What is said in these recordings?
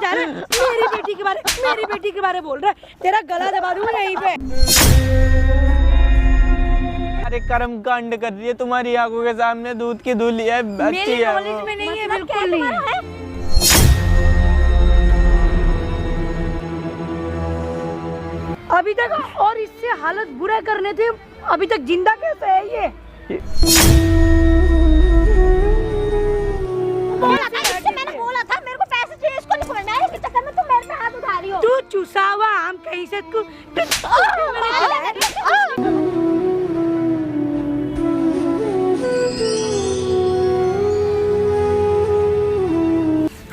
जा रहा है? मेरी बेटी के बारे बोल रहा है। तेरा गला दबा दूंगा यहीं पे। अरे कर्म कांड कर रही है तुम्हारी आंखों के सामने, दूध की धुली है, अच्छी मेरी है नॉलेज वो। में नहीं है, बिल्कुल नहीं है। अभी तक और इससे हालत बुरा करने थे, अभी तक जिंदा कैसे है ये? मैंने बोला था मेरे को पैसे चाहिए, इसको नहीं समझ में आया, इसके चक्कर में तुम मेरे पे हाथ उठा रही हो। तू चुसा हुआ आम कहीं से तू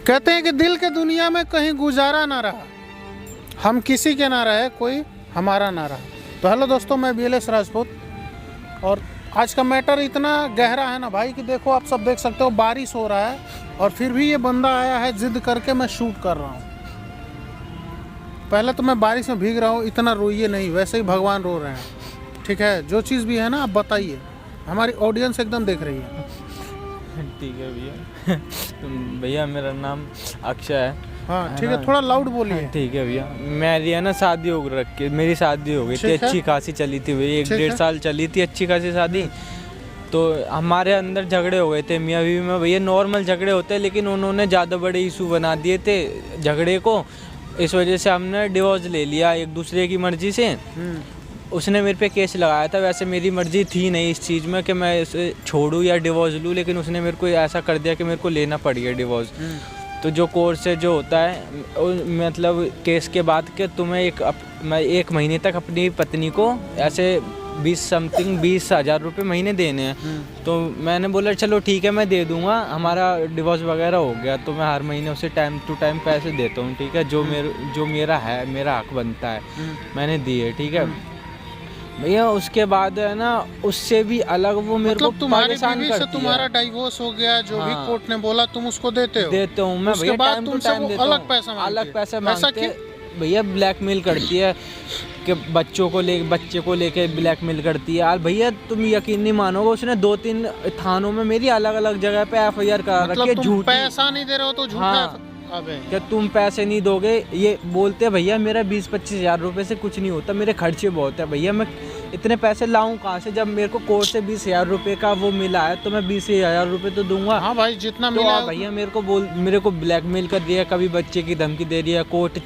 कहते हैं कि दिल के दुनिया में कहीं गुजारा ना रहा, हम किसी के ना रहे, कोई हमारा ना रहा। तो हेलो दोस्तों, मैं BLS राजपूत और आज का मैटर इतना गहरा है ना भाई कि देखो, आप सब देख सकते हो बारिश हो रहा है और फिर भी ये बंदा आया है जिद करके मैं शूट कर रहा हूँ। पहले तो मैं बारिश में भीग रहा हूँ, इतना रोइए नहीं, वैसे ही भगवान रो रहे हैं, ठीक है? जो चीज़ भी है ना आप बताइए, हमारी ऑडियंस एकदम देख रही है। ठीक है भैया। भैया मेरा नाम अक्षय है। हाँ ठीक है, थोड़ा लाउड बोलिए। ठीक है भैया, मेरी है ना शादी हो रखी, मेरी शादी हो गई थी, अच्छी खासी चली थी भैया, 1-1.5 साल चली थी अच्छी खासी शादी। तो हमारे अंदर झगड़े हो गए थे मियाँ बीवी में भैया, नॉर्मल झगड़े होते हैं, लेकिन उन्होंने ज़्यादा बड़े इशू बना दिए थे झगड़े को। इस वजह से हमने डिवोर्स ले लिया एक दूसरे की मर्जी से। उसने मेरे पे केस लगाया था, वैसे मेरी मर्जी थी नहीं इस चीज़ में कि मैं इसे छोड़ूं या डिवोर्स लूं, लेकिन उसने मेरे को ऐसा कर दिया कि मेरे को लेना पड़ गया डिवोर्स। तो जो कोर्स से जो होता है मतलब केस के बाद के तुम्हें मैं 1 महीने तक अपनी पत्नी को ऐसे 20,000 रुपये महीने देने हैं। तो मैंने बोला चलो ठीक है मैं दे दूंगा, हमारा डिवोर्स वगैरह हो गया तो मैं हर महीने उसे टाइम टू टाइम पैसे देता हूँ, ठीक है? जो मेरा है, मेरा हक बनता है, मैंने दिए, ठीक है भैया। उसके बाद है ना, उससे भी अलग वो मेरे को तुम्हारी परेशान बीवी करती से तुम्हारा है। डाइवोर्स हो गया, जो भी कोर्ट ने बोला तुम उसको देते हो? देता हूँ मैं भैया, बाद टाइम टू तुमसे टाइम वो देता अलग हूँ। पैसा मांगती है। अलग पैसा ऐसा मांगते क्यों? भैया ब्लैकमेल करती है कि बच्चे को लेके ब्लैकमेल करती है यार। भैया तुम यकीन नहीं मानोगे, उसने 2-3 थानों में मेरी अलग अलग जगह पे FIR करा रखी है। तुम पैसा नहीं दे रहे हो तो झूठा हाँ। अबे क्या तुम पैसे नहीं दोगे? ये बोलते हैं भैया मेरा 20-25 हज़ार रुपये से कुछ नहीं होता, मेरे खर्चे बहुत है। भैया मैं इतने पैसे लाऊं कहाँ से? जब मेरे को कोर्ट से 20,000 रुपये का वो मिला है तो मैं 20,000 रुपये तो दूंगा। हाँ भाई जितना तो मिला है भैया मेरे को ब्लैकमेल कर दिया, कभी बच्चे की धमकी दे रही है, कोर्ट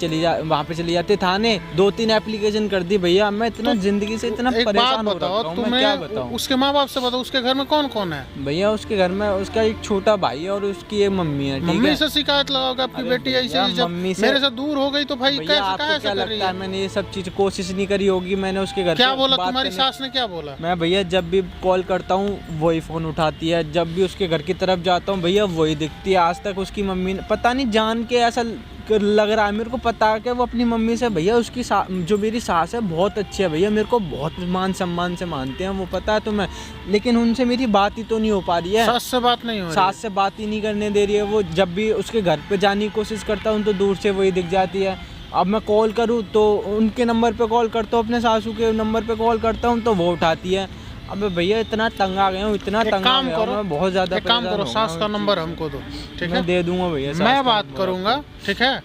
वहाँ पे चली जाते थाने, 2-3 एप्लीकेशन कर दी। भैया मैं इतना जिंदगी से इतना परेशान हो रखा हूं, मैं क्या बताऊं? उसके माँ बाप से बताओ, उसके घर में कौन कौन है? भैया उसके घर में उसका एक छोटा भाई है और उसकी एक मम्मी है, ठीक है? मम्मी से शिकायत लगाओगे आपकी बेटी ऐसे जब मेरे से दूर हो गई तो भाई कैसे क्या लगता है मैंने ये सब चीज कोशिश नहीं करी होगी? मैंने उसके घर क्या बोला? तुम्हारी सास ने क्या बोला? मैं भैया जब भी कॉल करता हूँ वही फोन उठाती है, जब भी उसके घर की तरफ जाता हूँ भैया वही दिखती है। आज तक उसकी मम्मी ने पता नहीं जान के ऐसा लग रहा है मेरे को, पता है कि वो अपनी मम्मी से भैया उसकी जो मेरी सास है बहुत अच्छी है भैया, मेरे को बहुत मान सम्मान से मानते हैं वो, पता है तुम्हें, लेकिन उनसे मेरी बात ही तो नहीं हो पा रही है। सास से बात नहीं हो रही? सास से बात ही नहीं करने दे रही है वो। जब भी उसके घर पे जाने की कोशिश करता हूँ तो दूर से वही दिख जाती है। अब मैं कॉल करूँ तो उनके नंबर पे कॉल करता हूँ, अपने सासू के नंबर पे कॉल करता हूँ तो वो उठाती है। अबे भैया इतना तंग आ गया हूँ, इतना तंग आ गया हूँ मैं, बहुत ज़्यादा। एक काम करो, सास का नंबर हमको दो, ठीक है? मैं दे दूंगा भैया, मैं बात करूँगा, ठीक है?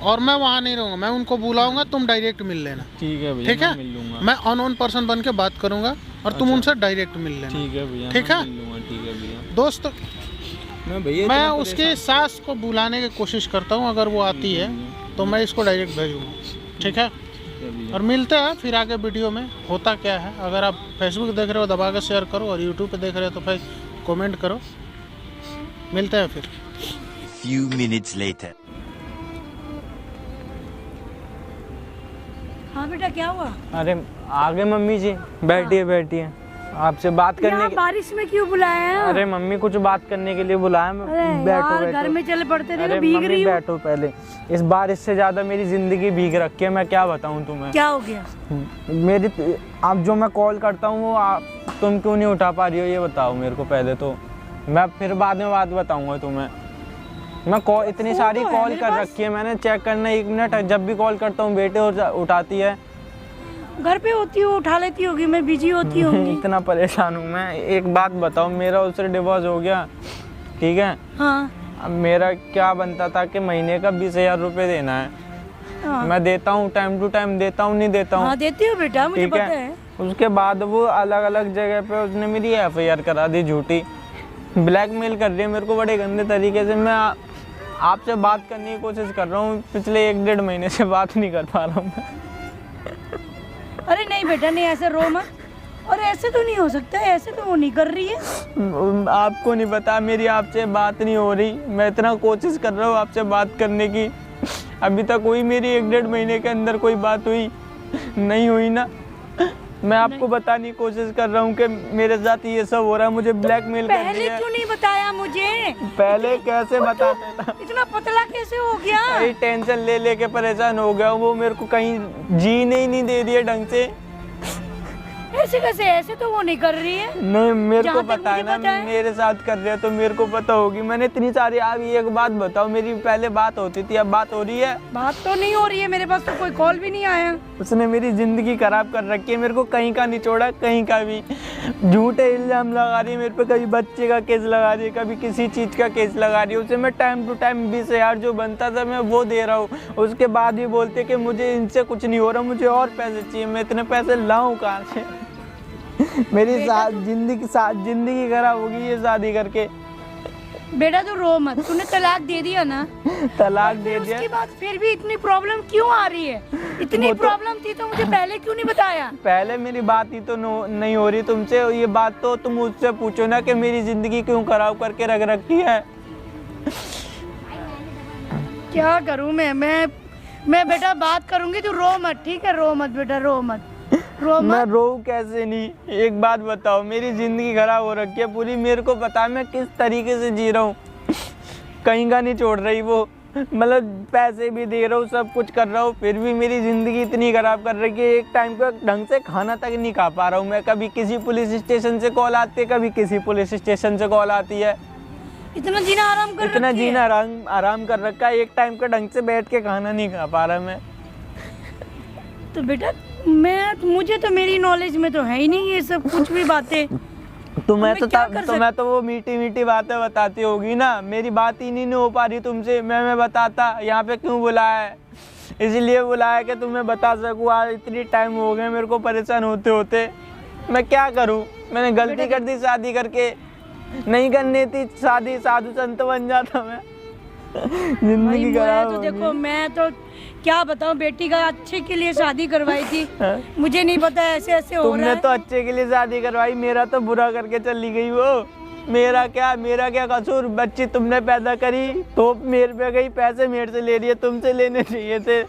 और मैं वहाँ नहीं रहूँगा, मैं उनको बुलाऊंगा, तुम डायरेक्ट मिल लेना, ठीक है भैया? ठीक है? मिल लूंगा मैं अननोन पर्सन बन के बात करूँगा और तुम उनसे डायरेक्ट मिल लेना, ठीक है भैया? ठीक है? ठीक है भैया। दोस्त मैं उसकी सास को बुलाने की कोशिश करता हूँ, अगर वो आती है तो मैं इसको डायरेक्ट भेजूँगा, ठीक है? और मिलते हैं फिर आगे वीडियो में होता क्या है। अगर आप फेसबुक देख रहे हो दबा के शेयर करो और यूट्यूब पे देख रहे हो तो फिर कमेंट करो। मिलते हैं फिर। Few minutes later. हाँ बेटा क्या हुआ? अरे आगे मम्मी जी बैठिए आपसे बात करने के। बारिश में क्यों बुलाया है? अरे मम्मी कुछ बात करने के लिए बुलाया। बैठो घर में चले पड़ते थे, भीग रही हूँ। बैठो पहले। इस बारिश से ज्यादा मेरी जिंदगी भीग रखी है, मैं क्या बताऊँ तुम्हें? क्या हो गया? मेरी आप जो मैं कॉल करता हूँ वो तुम क्यों नहीं उठा पा रही हो ये बताओ मेरे को पहले तो, मैं फिर बाद में बात बताऊंगा तुम्हें। मैं कॉल इतनी सारी कॉल कर रखी है मैंने, चेक करना 1 मिनट, जब भी कॉल करता हूँ बेटे और उठाती है। घर पे होती हूँ उठा लेती होगी, मैं बिजी होती हूँ। इतना परेशान हूँ मैं। एक बात बताओ, मेरा उससे डिवोर्स हो गया, ठीक है? हाँ। अब मेरा क्या बनता था कि महीने का 20,000 रुपये देना है। हाँ। मैं देता हूँ, टाइम टू टाइम देता हूँ, नहीं देता हूँ। हाँ देती हो बेटा, मुझे ठीक पता है। है। उसके बाद वो अलग अलग जगह पे उसने मेरी FIR करा दी झूठी। ब्लैकमेल कर रही है मेरे को बड़े गंदे तरीके से। मैं आपसे बात करने की कोशिश कर रहा हूँ, पिछले 1-1.5 महीने से बात नहीं कर पा रहा हूँ मैं। अरे नहीं बेटा नहीं, ऐसे रो मत। और ऐसे तो नहीं हो सकता, ऐसे तो वो नहीं कर रही है। आपको नहीं पता, मेरी आपसे बात नहीं हो रही। मैं इतना कोशिश कर रहा हूँ आपसे बात करने की, अभी तक हुई मेरी 1-1.5 महीने के अंदर कोई बात हुई नहीं हुई ना। मैं आपको बताने की कोशिश कर रहा हूँ कि मेरे साथ ये सब हो रहा है, मुझे ब्लैकमेल कर पहले दिया। क्यों नहीं बताया मुझे? पहले कैसे बताते था? इतना पतला कैसे हो गया? अरे टेंशन ले लेके परेशान हो गया। वो मेरे को कहीं जीने ही नहीं दे रही है ढंग से। ऐसे कैसे? ऐसे तो वो नहीं कर रही है। नहीं, मेरे को जहाँ तक पता है मुझे ना, पता है। मेरे साथ कर रहे हो तो मेरे को पता होगी। मैंने इतनी सारी, आप एक बात बताओ, मेरी पहले बात होती थी, अब बात हो रही है? बात तो नहीं हो रही है, मेरे पास तो कोई कॉल भी नहीं आया। उसने मेरी जिंदगी खराब कर रखी है, मेरे को कहीं का नहीं छोड़ा, कहीं का भी। झूठे इल्जाम लगा रही है मेरे पे, कभी बच्चे का केस लगा रही है, कभी किसी चीज़ का केस लगा रही है। उसे मैं टाइम टू टाइम 20,000 जो बनता था मैं वो दे रहा हूँ। उसके बाद भी बोलते कि मुझे इनसे कुछ नहीं हो रहा, मुझे और पैसे चाहिए। मैं इतने पैसे लाऊं कहाँ से? मेरी जिंदगी खराब होगी ये शादी करके। बेटा तो रो मत, तूने तलाक दे दिया ना। तलाक दे दिया। उसके बाद फिर भी इतनी प्रॉब्लम क्यों आ रही है? इतनी प्रॉब्लम थी तो मुझे पहले क्यों नहीं बताया? पहले मेरी बात ही तो नहीं हो रही तुमसे। ये बात तो तुम मुझसे पूछो ना कि मेरी जिंदगी क्यों खराब करके रख रखी है। क्या करूं मैं बेटा बात करूंगी, तू रो मत, ठीक है? रो मत बेटा, रो मत। मैं रो कैसे नहीं? एक बात बताओ, मेरी जिंदगी खराब हो रखी है पूरी। मेरे को पता है मैं किस तरीके से जी रहा हूँ, कहीं का नहीं छोड़ रही वो। मतलब पैसे भी दे रहा हूँ, सब कुछ कर रहा हूँ, फिर भी मेरी ज़िंदगी इतनी ख़राब कर रही है। एक टाइम का ढंग से खाना तक नहीं खा पा रहा हूँ मैं। कभी किसी पुलिस स्टेशन से कॉल आती है, कभी किसी पुलिस स्टेशन से कॉल आती है। इतना जीना आराम कर इतना रखी है। जीना आराम कर रखा है। एक टाइम का ढंग से बैठ के खाना नहीं खा पा रहा मैं। तो बेटा मुझे तो मेरी नॉलेज में तो है ही नहीं ये सब कुछ भी बातें। मैं तो वो मीठी मीठी बातें बताती होगी ना। मेरी बात ही नहीं हो पा रही तुमसे। मैं बताता यहाँ पे क्यों बुलाया है, इसलिए बुलाया कि तुम्हें बता सकूँ। आज इतनी टाइम हो गए मेरे को परेशान होते होते। मैं क्या करूँ? मैंने गलती कर दी शादी करके। नहीं करनी थी शादी, साधु संत बन जाता मैं। जिंदगी खराब तो हो गई। देखो मैं तो क्या बताऊं, बेटी का अच्छे के लिए शादी करवाई थी। मुझे नहीं पता ऐसे ऐसे हो रहा तुमने है। तो अच्छे के लिए शादी करवाई, मेरा तो बुरा करके चली गई वो। मेरा क्या कसूर? बच्ची तुमने पैदा करी तो मेरे पे गई, पैसे मेरे से ले रही है, तुमसे लेने चाहिए थे।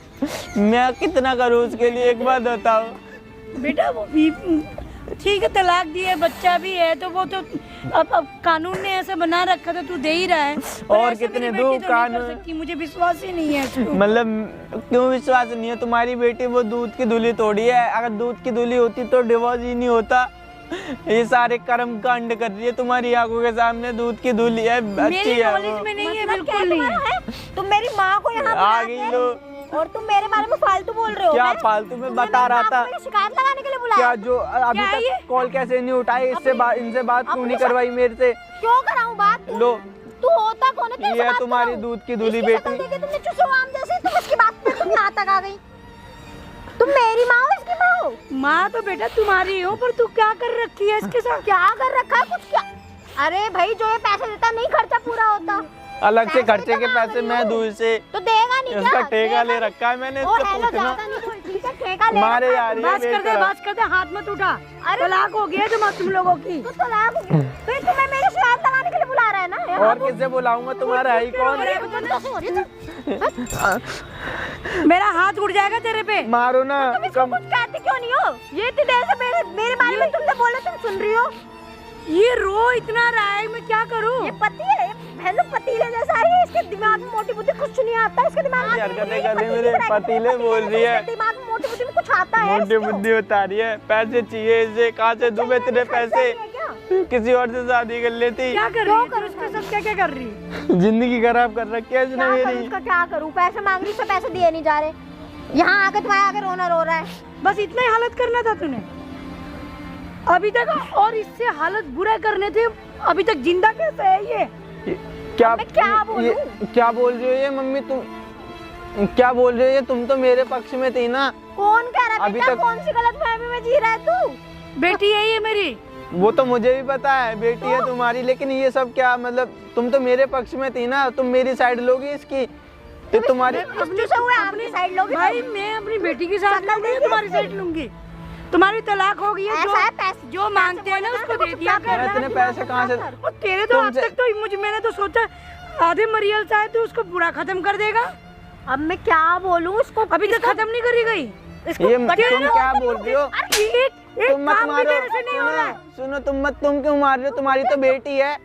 मैं कितना करूँ उसके लिए, एक बात बताओ। बेटा वो भी ठीक है, तलाक दिए, बच्चा भी है, तो वो तो अब कानून ने ऐसा बना रखा था, तू दे ही रहा है। और कितने दो कानून? मुझे विश्वास ही नहीं है इसको। मतलब क्यों विश्वास नहीं है? तुम्हारी बेटी वो दूध की धुली तोड़ी है। अगर दूध की धुली होती तो डिवोर्स ही नहीं होता। ये सारे कर्म कांड कर रही है तुम्हारी आंखों के सामने। दूध की धुली है, अच्छी है वो। नॉलेज में नहीं है, मतलब बिल्कुल नहीं है। तुम मेरी माँ को यहाँ आ बुला गई के लो। और तुम मेरे बारे में फालतू बोल रहे हो। क्या हैं? फालतू में? तुमने बता रहा मेरी था। माँ को मेरी शिकायत लगाने के लिए बुलाया। क्या जो अभी क्या ये? तक कॉल कैसे नहीं उठाई? इनसे बात क्यों नहीं अपनी करवाई मेरे से? क्यों कराऊं बात? लो, तू होता कौन है? कैसे ये है बात तुम्हारी कराऊं? दूध की धुली इसकी बेटी। शक्ल देखी तुमने चुसवाम जैसी, तुम इसकी बात पे तुम यहाँ तक आ गई। तुम मेरी माँ हो, इसकी माँ हो? माँ तो बेटा तुम्हारी हो, पर तू क्या कर रखी है इसके साथ? क्या कर रखा है? कुछ क्या? अरे भाई जो ये पैसे देता नहीं खर्चा पूरा होता। अलग से पैसे खर्चे के तो मांग पैसे रही मैं हूँ। दूर से। तो देगा नहीं इसका क्या? ठेका ले देगा रखा है मैंने। नहीं। ओ इससे हेलो, पूछना। ज्यादा नहीं बोल, ठीक है, ठेका ले मारे रखा है। यार, ये बस कर दे, हाथ मत उठा। अरे तलाक हो गया तुम लोगों की। तो तलाक हो गया। फिर तुम्हें मेरी शिकायत लगाने के लिए बुला रहा है ना? और किससे बुलाऊंगा? तुम्हारा है ही कौन? मेरा हाथ उड़ जाएगा तेरे पे। मारो ना। तुम इसको कुछ कहती क्यों नहीं हो? ये इतनी देर से मेरे बारे में तुमसे बोल रहे, तुम सुन रही हो? ये रो इतना रहा है, मैं क्या करूं? ये पति है, बहन पतीले जैसा है। इसके दिमाग में मोटी बुद्धि कुछ नहीं आता। इसके दिमाग में हरकतें कर रही है, मेरे पतीले बोल रही है। दिमाग में मोटी बुद्धि में कुछ आता है? मोटी बुद्धि बता रही है। पैसे चाहिए इसे, कहाँ से दूं मैं इतने पैसे? किसी और से शादी कर लेती। क्या कर रही है उसके साथ? क्या क्या कर रही है? जिंदगी खराब कर रखी है इसने क्या करूं मेरी। इसका? क्या करूं? पैसे मांग रही से पैसे दिए नहीं जा रहे। यहाँ आके तुम्हारे आगे रोना रो रहा है। बस इतना ही हालत करना था तूने अभी तक, और इससे हालत बुरा करने थे। अभी तक जिंदा कैसे है ये? क्या मैं क्या बोलूं? क्या बोल रही हो ये मम्मी? तुम क्या बोल रही हो ये? तुम तो मेरे पक्ष में थी ना। कौन कह रहा है अभी बेटा? तक- कौन सी गलतफहमी में जी रहा है तू? बेटी यही है मेरी। वो तो मुझे भी पता है बेटी है तुम्हारी, लेकिन ये सब क्या मतलब? तुम तो मेरे पक्ष में थी ना, तुम मेरी साइड लोगी इसकी तो तुम्हारी। अपनी से हुए अपनी साइड लोगे? भाई मैं अपनी बेटी की साइड लूंगी या तुम्हारी साइड लूंगी? तुम्हारी तलाक हो गई है, ऐसा है, पैसे जो मांगते हैं ना उसको दे दिया कर। इतने पैसे कहाँ से? और तेरे तो अब तक तो मैंने तो सोचा आधे मरियल से आए तो उसको पूरा खत्म कर देगा। अब मैं क्या बोलूं उसको? अभी तक खत्म नहीं करी गई। ये तुम क्या बोल रही हो? एक तुम मत काम भी मारो। तेरे से नहीं हो रहा है। सुनो तुम क्यों मार रहे हो? तुम्हारी तो बेटी है।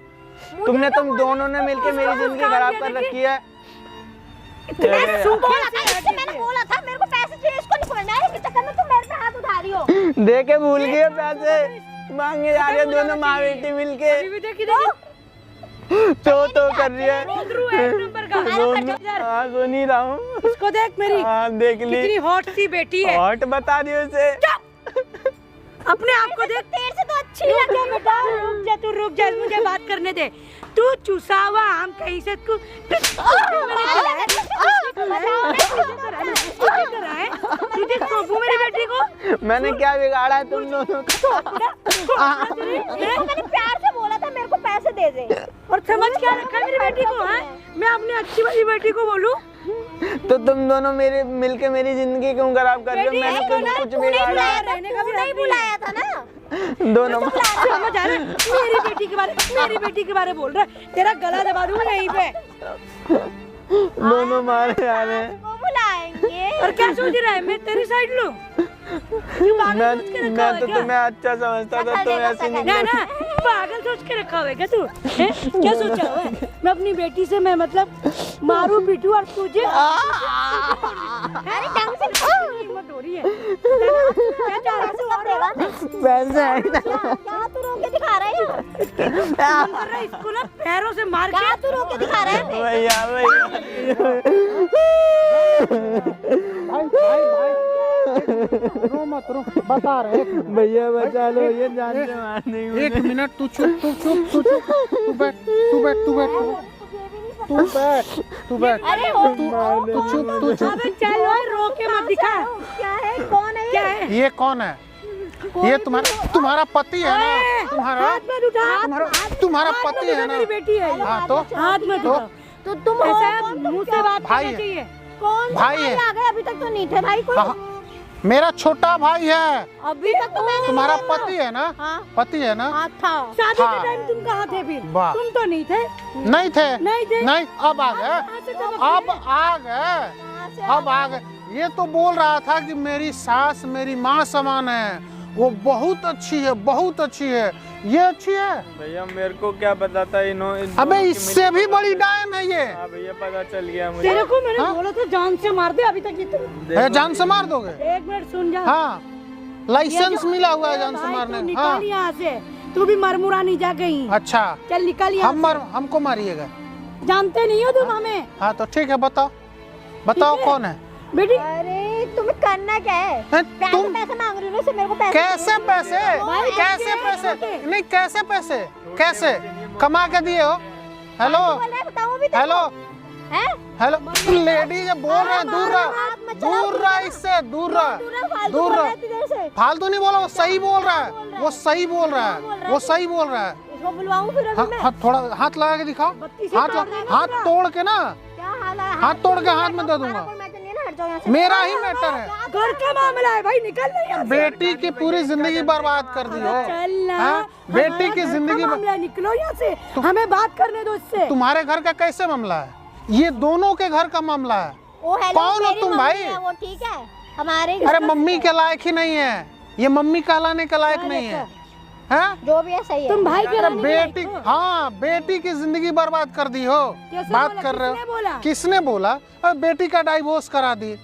तुम दोनों ने मिलकर मेरी जिंदगी खराब कर रखी है। मैंने बोला था मेरे को पैसे चाहिए, इसको नहीं बोलना है। इसके चक्कर में तुम मेरे पे हाथ उठा रही हो। दे के भूल गए पैसे मांगे जा रहे हैं दोनों माँ बेटी मिलके। अभी भी देखी देखी तो कर रही है। एक नंबर का। हाँ सुन ही रहा हूँ। इसको देख मेरी हाँ देख ली। कितनी हॉट सी बेटी है। हॉट बता रही हो उसे। अपने आप को देख। तेरे से तो अच्छी लग रही है बेटा। तू रुक जा मुझे बात करने दे। तू चूसा हुआ आम कहीं से तू तुझे सौंपू मेरी बेटी को। मैंने क्या बिगाड़ा है तुम दोनों का? मैंने प्यार से बोला था मेरे को पैसे दे दे। और समझ क्या रखा है मेरी बेटी को? है मैं अपनी अच्छी वाली बेटी को बोलूं? तो तुम दोनों मेरे मिलके मेरी जिंदगी क्यों खराब कर रही हो? मैंने कुछ बिगाड़ा है? रहने का भी नहीं बुलाया था ना। दोनों समझ आ रहा है? मेरी बेटी के बारे बोल रहा है। तेरा गला दबा दूंगा यहीं पे। दोनों मारे जा रहे हैं। वो बुलाएंगे। और क्या सोच रहा है मैं तेरी साइड लूं? मैं तो तुम्हें अच्छा समझता था, तुम ऐसे नहीं। ना ना पागल सोच के रखा हुआ है क्या तू? हैं? क्या सोचा हुआ है? मैं अपनी बेटी से मैं मतलब मारू पीटू और तुझे अरे ढंग से हिम्मत हो रही है। क्या चाह रहा है तू? पैसे क्या तू रोक के दिखा रहा है? मन कर रहा है इसको ना पैरों से मार क्या के। तू रोक के दिखा रहा है? भैया रो मत रो, बता रहे हैं। भैया बचा लो, ये जान से मार देंगे। एक मिनट तू चुप तू बैठ अरे हो तू चुप अबे चल रो के मत दिखा। क्या है? कौन है क्या ये? है? ये कौन है? ये तुम्हारा पति है ना? हाथ मत उठा। तुम्हारा पति है ना? मेरी बेटी है। हाँ तो हाथ मत उठा। तो तुम ऐसा हो है, कौन? तुम मुंह से क्या? बात भाई करना है। चाहिए। कौन भाई भाई है। आ गए? अभी तक तो नहीं थे भाई कोई। हाँ, मेरा छोटा भाई है। अभी तक तो मैंने तुम्हारा नहीं देखा। पति है ना? हाँ पति है ना? हाँ था। शादी हाँ। के टाइम तुम कहाँ थे फिर? वाह। तुम तो नहीं थे। नहीं थे। नहीं। अब आ गए। कहाँ से तब अब आ गए। कहाँ से अब आ गए। ये तो बोल रहा था कि मेरी सास मेरी माँ समान है, वो बहुत अच्छी है, बहुत अच्छी है। ये अच्छी है? भैया मेरे को क्या पता था अबे इससे भी बड़ी डायन है ये। हाँ भैया पता चल गया मुझे। तेरे को मैंने हाँ? बोला था जान से मार दे। अभी तक ये तो है, जान से मार दोगे? एक मिनट सुन जा। हाँ लाइसेंस मिला हुआ है जान से भाई, मारने तू का। निकाल हाँ यहाँ से। तू भी मरमुरा नहीं जा कहीं। अच्छा चल निकल यहाँ हमको मारिएगा? से। जानते नहीं हो तुम हमें? हाँ तो ठीक है, बताओ ठीक है। कौन है? बेटी अरे तुम्हें करना क्या है? हैं, तुम पैसे मांग रही हो ना, इससे मेरे को पैसे कैसे पैसे? भाई, कैसे कैसे पैसे? पैसे? नहीं कैसे पैसे? कैसे कमा के दिए हो? हेलो बोल रहा है, बताओ भी तो। हेलो हैं? हेलो लेडी जब बोल रहे हैं दूर रहा इससे, दूर रहा। फालतू नहीं बोला, वो सही बोल रहा है, वो सही बोल रहा है, वो सही बोल रहा है। इसको बुलवाऊं फिर अभी मैं? थोड़ा हाथ लगा के दिखाओ। हाथ तोड़ के ना, क्या हाल है? हाथ तोड़ के हाथ में दे दूंगा। कोई मैटर नहीं है ना, हट जाओ यहाँ से। मेरा ही मैटर है। घर का मामला है भाई, निकल नहीं यहाँ से। बेटी की पूरी जिंदगी बर्बाद कर दी हो। चल ना। हाँ? बेटी हमारा की घर का जिंदगी मामला है, निकलो यहाँ से। हमें बात करने दो इससे। तुम्हारे घर का कैसे मामला है? ये दोनों के घर का मामला है। ओ हेलो, कौन हो मेरी तुम मम्मी भाई? है, वो ठीक है हमारे घर अरे का मम्मी है। के लायक ही नहीं है ये, मम्मी कहलाने के लायक नहीं है। हैं? जो भी है सही है। तुम भाई के अरे रहने बेटी, लायक हो। हाँ बेटी की जिंदगी बर्बाद कर दी हो। कैसे बात बोला? कर रहे किसने हो? बोला? किसने बोला? अरे बेटी का डाइवोर्स करा दी।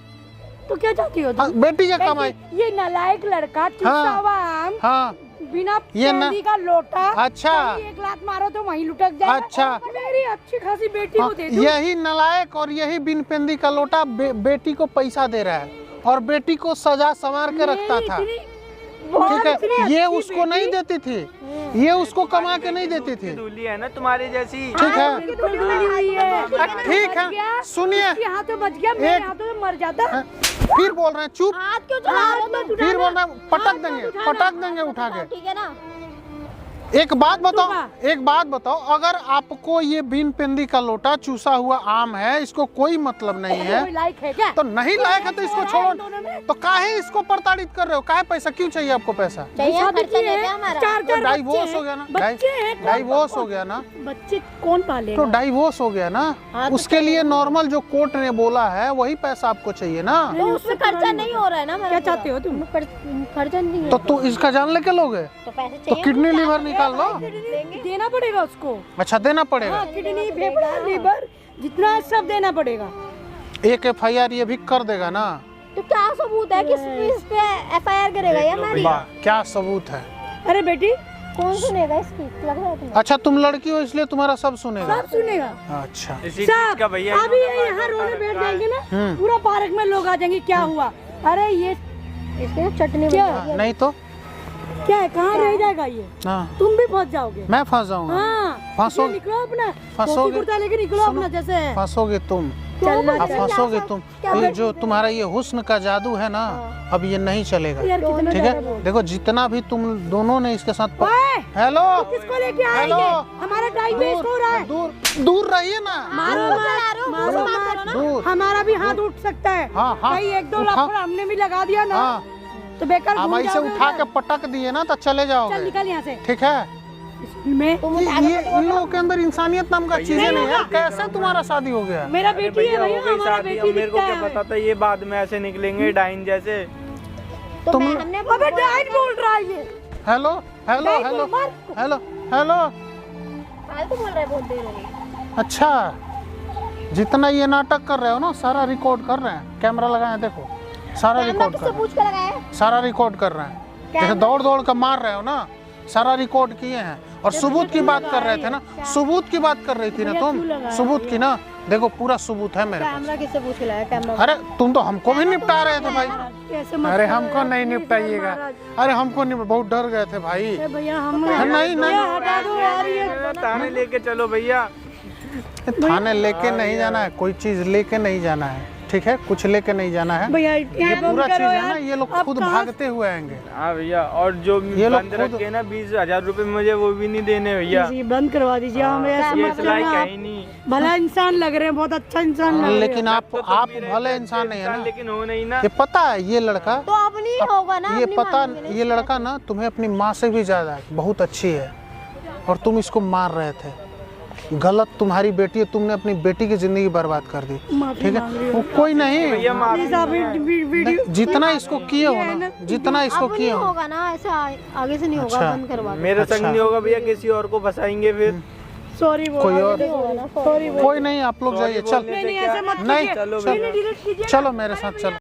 तो क्या चाहती हो हाँ, तुम? बेटी के कमाई। ये नालायक लड़का चुसा हुआ आम, हाँ बिना ये ना- चांदी का लोटा। अच्छा। कहीं एक लात मारो तो वहीं लुटक जाएगा। अच्छा। मेरी अच्छी खासी बेटी हाँ, को दे दूं। यही नलायक और यही बिन पेंदी का लोटा बेटी को पैसा दे रहा है और बेटी को सजा संवार के रखता था। ठीक है, ये उसको नहीं देती थी, ये उसको कमा के नहीं देती थी। दूल्ही है ना तुम्हारी जैसी। ठीक है, ठीक है, गया, सुनिए, उसके हाथों बच गया, मेरे हाथों में मर जाता। फिर बोल रहे हैं चुप, हाथ क्यों चला रहे हो तुम? फिर बोल रहे हैं पटक देंगे उठा के। ठीक है ना? एक बात बताओ, अगर आपको ये बीन पेंदी का लोटा चूसा हुआ आम है, इसको कोई मतलब नहीं है, कोई लायक है क्या? तो नहीं लायक है तो इसको छोड़ो। तो काहे इसको प्रताड़ित कर रहे हो? काहे पैसा क्यों चाहिए आपको? पैसा चाहिए, खर्चा नहीं है हमारा। चार डाइवोर्स हो गया ना, डाइवोर्स हो गया ना, बच्चे कौन पालेगा? तो डाइवोर्स हो गया ना, उसके लिए नॉर्मल जो कोर्ट ने बोला है वही पैसा आपको चाहिए ना। तो उससे खर्चा नहीं हो रहा है ना। क्या चाहते हो तुम? खर्चा नहीं है तो तू इसका जान लेके लोगे तो पैसे तो चाहिए। किडनी लीवर निकाल लो। देना पड़ेगा उसको। अच्छा, देना पड़ेगा। हाँ, किडनी फेफड़ा लीवर जितना है सब देना पड़ेगा। एक FIR ये भी कर देगा ना। तो क्या सबूत है कि इस पे FIR करेगा ये हमारी? वाह, क्या सबूत है। अरे बेटी, कौन सुनेगा इसकी? लग रहा है तुम्हें? अच्छा, तुम लड़की हो इसलिए तुम्हारा सब सुनेगा। सब सुनेगा। अच्छा, इसी चीज का भैया अभी यहाँ रोने बैठ जाएंगे ना, पूरा पार्क में लोग आ जाएंगे, क्या हुआ? अरे ये इसके चटनी क्या? बन नहीं तो क्या है, कहाँ रह जाएगा ये? हाँ, तुम भी फंस जाओगे। मैं फंस जाऊंगा। हाँ, फंसोगे। इसलिए निकलो अपना फंसोगे। धोती कुर्ता लेके निकलो अपना, जैसे है। फंसोगे तुम, चलना अब फंसोगे तुम। ये जो तुम्हारा ये हुस्न का जादू है ना, अब ये नहीं चलेगा। यार कितना ठीक ज्यादा है, बोल। देखो जितना भी तुम दोनों ने इसके साथ ओए, हेलो किसको लेके हेलो, आएंगे? हमारा टाइम वेस्ट हो रहा है। दूर रहिए ना। मारो मत, दूर। हमारा भी हाथ उठ सकता है। हाँ, हाँ, कहीं 1-2 उठा। लाख हमने भी लगा दिया ना, हाँ, तो बेकार अब घूम ऐसे जाओगे उठा उधर। के पटक दिए ना तो चले चल जाओगे। निकल यहाँ से। ठीक है, मैं ये इन लोगों के अंदर इंसानियत नाम का चीजें नहीं है। कैसे तुम्हारा शादी हो गया? मेरा बेटी है भैया, हो गई हमारा शादी। बेटी अब मेरे को दिखता क्या है। पता था ये बाद में ऐसे निकलेंगे डाइन जैसे। तो तुम- हमने अबे डाइट बोल रहा है ये। हेलो हेलो नहीं, हेलो मर। Hello hello. फालतू बोल रहा है, बहुत देर हो गई। अच्छा, जितना ये नाटक कर रहे हो ना, सारा रिकॉर्ड कर रहे हैं। कैमरा लगाए, देखो सारा कैमरा रिकॉर्ड कर किससे रहे हैं। पूछ कर लगाया? सारा रिकॉर्ड कर रहे हैं। जैसे दौड़ दौड़ कर मार रहे हो ना, सारा रिकॉर्ड किए हैं। और सबूत की बात कर रहे थे ना, सबूत की बात कर रही थी ना तुम, सबूत की ना। देखो पूरा सबूत है मेरे पास। कैमरा किससे पूछ के लगाया? कैमरा अरे तुम तो हमको भी निपटा रहे थे भाई। कैसे मत अरे करो हमको यार, नहीं प्लीज निपटाइएगा। महाराज। अरे हमको नहीं, बहुत डर गए थे भाई। अरे भैया हम नहीं, नहीं। ये हटा दो यार ये। थाने लेके चलो भैया। थाने लेके नहीं जाना है, कोई चीज लेके नहीं जाना है। ठीक है, कुछ लेके नहीं जाना है। भैया ये ये बंद पूरा चीज करो है ना, यार। ये लोग अब खुद कहाँ- भागते हुए आएंगे। हाँ भैया, और जो ये लोग बंद खुद- रखे ना 20,000 रुपए मुझे वो भी नहीं देने भैया। जी, बंद करवा दीजिए। हम ऐसे ये मत सिलाई करना। कहीं नहीं। भला इंसान लग रहे हैं, बहुत अच्छा इंसान लग रहे हैं। लेकिन आप तो तुम भी भले रहते इंसान थे नहीं है ना। लेकिन हो नहीं ना। ये पता है, ये लड़का, तो अपनी होगा ना, ये अपनी पता, मानेंगे ना। ये लड़का ना तुम्हें अपनी माँ से भी ज्यादा बहुत अच्छी है, और तुम इसको मार रहे थे। गलत तुम्हारी बेटी है, तुमने अपनी बेटी की जिंदगी बर्बाद कर दी। माफी ठीक मांग रही है, हूँ। वो कोई नहीं। भैया माफ प्लीज आप वीडियो जितना इसको किए हो ना, जितना इसको अब किए नहीं हो। होगा ना, ऐसे आगे से नहीं होगा। अच्छा। बंद करवा दो। मेरे संग नहीं होगा भैया, किसी और को फंसाएंगे फिर। सॉरी बोल कोई और सॉरी बोल। कोई नहीं, आप लोग जाइए। चल नहीं ऐसे मत नहीं, कीजिए। चलो नहीं, डिलीट कीजिए। चलो मेरे साथ चलो।